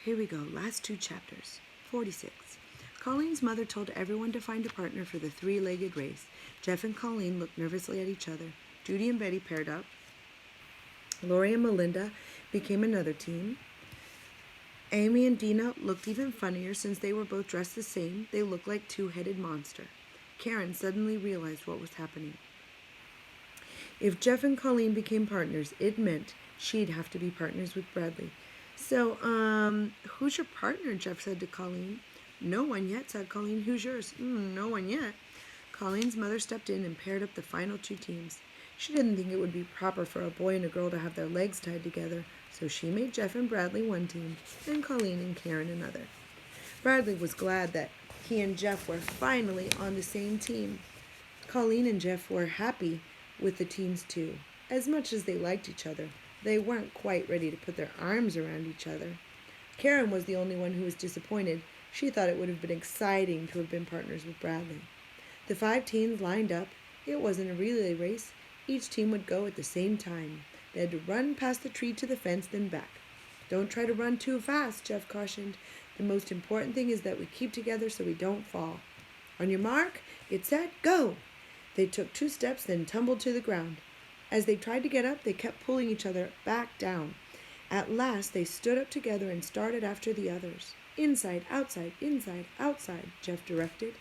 Here we go, last two chapters. 46. Colleen's mother told everyone to find a partner for the three-legged race. Jeff and Colleen looked nervously at each other. Judy and Betty paired up. Lori and Melinda became another team. Amy and Dina looked even funnier since they were both dressed the same. They looked like two-headed monster. Karen suddenly realized what was happening. If Jeff and Colleen became partners, it meant she'd have to be partners with Bradley. So, who's your partner? Jeff said to Colleen. No one yet, said Colleen. Who's yours? No one yet. Colleen's mother stepped in and paired up the final two teams. She didn't think it would be proper for a boy and a girl to have their legs tied together, so she made Jeff and Bradley one team, and Colleen and Karen another. Bradley was glad that he and Jeff were finally on the same team. Colleen and Jeff were happy with the teams too. As much as they liked each other, they weren't quite ready to put their arms around each other. Karen was the only one who was disappointed. She thought it would have been exciting to have been partners with Bradley. The 5 teams lined up. It wasn't a relay race. Each team would go at the same time. They had to run past the tree to the fence, then back. Don't try to run too fast, Jeff cautioned. The most important thing is that we keep together so we don't fall. On your mark, get set, go! They took 2 steps, then tumbled to the ground. As they tried to get up, they kept pulling each other back down. At last, they stood up together and started after the others. Inside, outside, Jeff directed.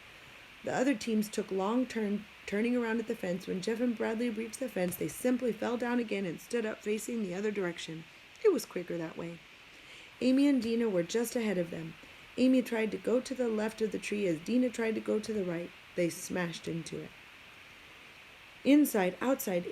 The other teams took long turns turning around at the fence. When Jeff and Bradley reached the fence, they simply fell down again and stood up facing the other direction. It was quicker that way. Amy and Dina were just ahead of them. Amy tried to go to the left of the tree as Dina tried to go to the right. They smashed into it. Inside, outside,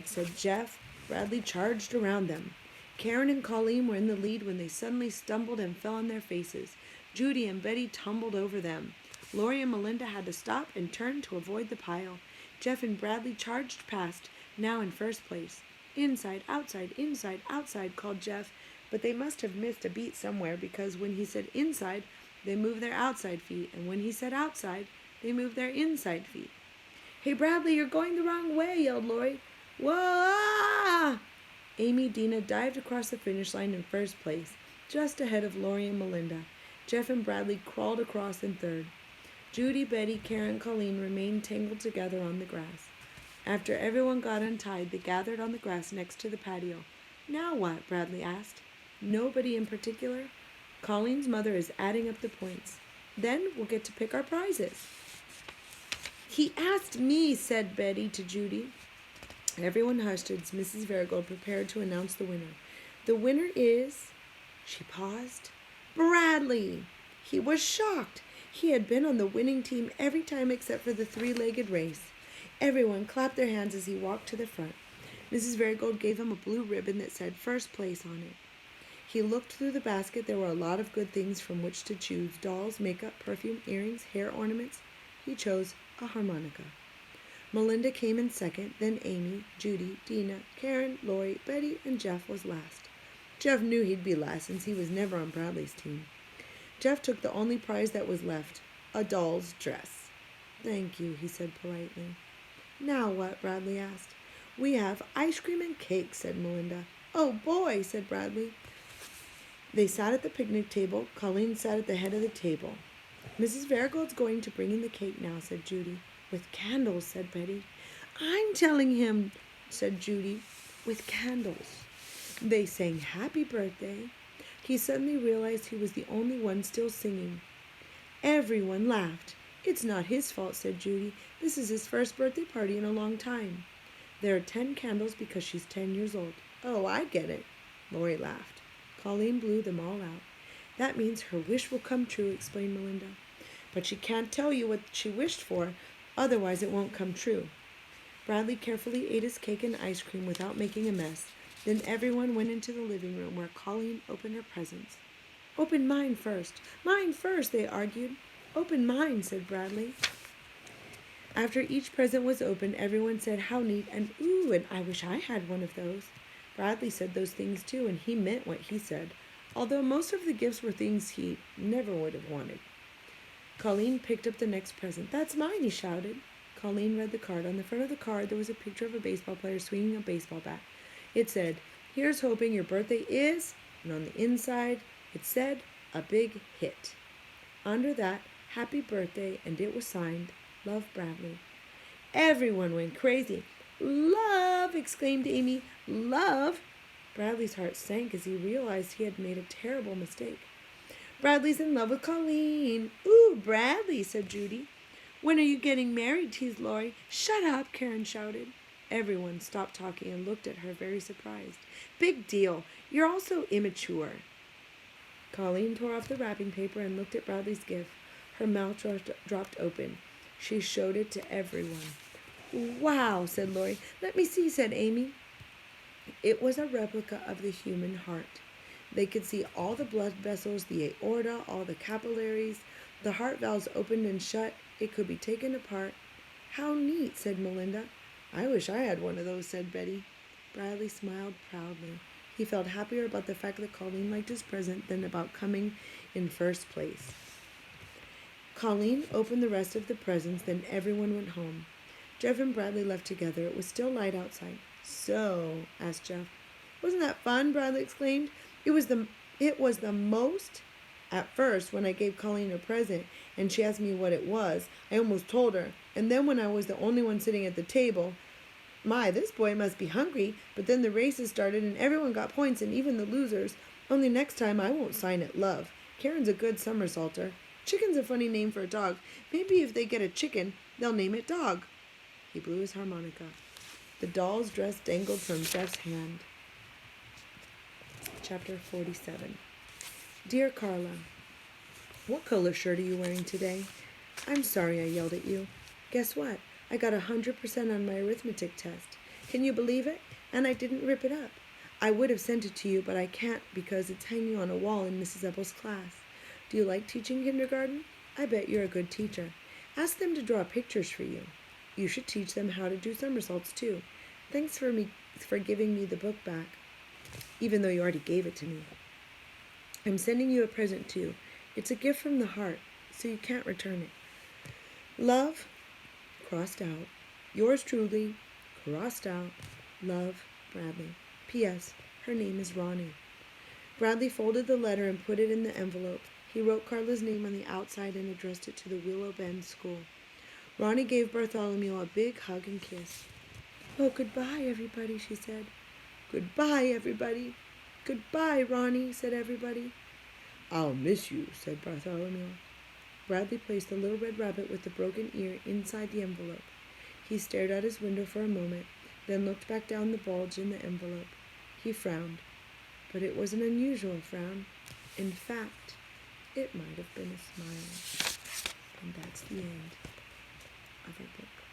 said Jeff. Bradley charged around them. Karen and Colleen were in the lead when they suddenly stumbled and fell on their faces. Judy and Betty tumbled over them. Lori and Melinda had to stop and turn to avoid the pile. Jeff and Bradley charged past, now in first place. Inside, outside, called Jeff, but they must have missed a beat somewhere because when he said inside, they moved their outside feet, and when he said outside, they moved their inside feet. Hey, Bradley, you're going the wrong way, yelled Lori. Whoa! Amy Dina dived across the finish line in first place, just ahead of Lori and Melinda. Jeff and Bradley crawled across in third. Judy, Betty, Karen, Colleen remained tangled together on the grass. After everyone got untied, they gathered on the grass next to the patio. Now what? Bradley asked. Nobody in particular. Colleen's mother is adding up the points. Then we'll get to pick our prizes. He asked me, said Betty to Judy. Everyone hushed as Mrs. Varigold prepared to announce the winner. The winner is... She paused. Bradley! He was shocked. He had been on the winning team every time except for the 3-legged race. Everyone clapped their hands as he walked to the front. Mrs. Varigold gave him a blue ribbon that said first place on it. He looked through the basket. There were a lot of good things from which to choose. Dolls, makeup, perfume, earrings, hair ornaments. He chose a harmonica. Melinda came in second, then Amy, Judy, Dina, Karen, Lori, Betty, and Jeff was last. Jeff knew he'd be last since he was never on Bradley's team. Jeff took the only prize that was left, a doll's dress. Thank you, he said politely. Now what? Bradley asked. We have ice cream and cake, said Melinda. Oh boy, said Bradley. They sat at the picnic table. Colleen sat at the head of the table. Mrs. Varigold's going to bring in the cake now, said Judy. With candles, said Betty. I'm telling him, said Judy. With candles. They sang happy birthday. He suddenly realized he was the only one still singing. Everyone laughed. It's not his fault, said Judy. This is his first birthday party in a long time. There are 10 candles because she's 10 years old. Oh, I get it. Lori laughed. Colleen blew them all out. That means her wish will come true, explained Melinda. But she can't tell you what she wished for, otherwise it won't come true. Bradley carefully ate his cake and ice cream without making a mess. Then everyone went into the living room where Colleen opened her presents. Open mine first. Mine first, they argued. Open mine, said Bradley. After each present was opened, everyone said, how neat, and ooh, and I wish I had one of those. Bradley said those things too, and he meant what he said, although most of the gifts were things he never would have wanted. Colleen picked up the next present. That's mine, he shouted. Colleen read the card. On the front of the card, there was a picture of a baseball player swinging a baseball bat. It said, here's hoping your birthday is, and on the inside, It said, "A big hit." Under that, "Happy birthday," and it was signed, "Love, Bradley." Everyone went crazy. "Love!" exclaimed Amy. "Love!" Bradley's heart sank as he realized he had made a terrible mistake. "Bradley's in love with Colleen." "Ooh, Bradley," said Judy. "When are you getting married?" teased Laurie. "Shut up," Karen shouted. Everyone stopped talking and looked at her very surprised. "Big deal. You're all so immature." Colleen tore off the wrapping paper and looked at Bradley's gift. Her mouth dropped open. She showed it to everyone. "Wow," said Laurie. "Let me see," said Amy. It was a replica of the human heart. They could see all the blood vessels, the aorta, all the capillaries. The heart valves opened and shut. It could be taken apart. "How neat," said Melinda. "I wish I had one of those," said Betty. Bradley smiled proudly. He felt happier about the fact that Colleen liked his present than about coming in first place. Colleen opened the rest of the presents, then everyone went home. Jeff and Bradley left together. It was still light outside. "So," asked Jeff. "Wasn't that fun?" Bradley exclaimed. It was the most. At first, when I gave Colleen a present and she asked me what it was, I almost told her. And then when I was the only one sitting at the table, my, this boy must be hungry. But then the races started and everyone got points, and even the losers. Only next time I won't sign it Love. Karen's a good somersaulter. Chicken's a funny name for a dog. Maybe if they get a chicken, they'll name it Dog." He blew his harmonica. The doll's dress dangled from Jeff's hand. Chapter 47. Dear Carla, what color shirt are you wearing today? I'm sorry I yelled at you. Guess what? I got 100% on my arithmetic test. Can you believe it? And I didn't rip it up. I would have sent it to you, but I can't because it's hanging on a wall in Mrs. Epple's class. Do you like teaching kindergarten? I bet you're a good teacher. Ask them to draw pictures for you. You should teach them how to do somersaults too. Thanks for giving me the book back, even though you already gave it to me. I'm sending you a present too. It's a gift from the heart, so you can't return it. Love, crossed out. Yours truly, crossed out. Love, Bradley. P.S. Her name is Ronnie. Bradley folded the letter and put it in the envelope. He wrote Carla's name on the outside and addressed it to the Willow Bend School. Ronnie gave Bartholomew a big hug and kiss. "Oh, goodbye, everybody," she said. "Goodbye, everybody." "Goodbye, Ronnie," said everybody. "I'll miss you," said Bartholomew. Bradley placed the little red rabbit with the broken ear inside the envelope. He stared out his window for a moment, then looked back down the bulge in the envelope. He frowned, but it was an unusual frown. In fact, it might have been a smile. And that's the end of our book.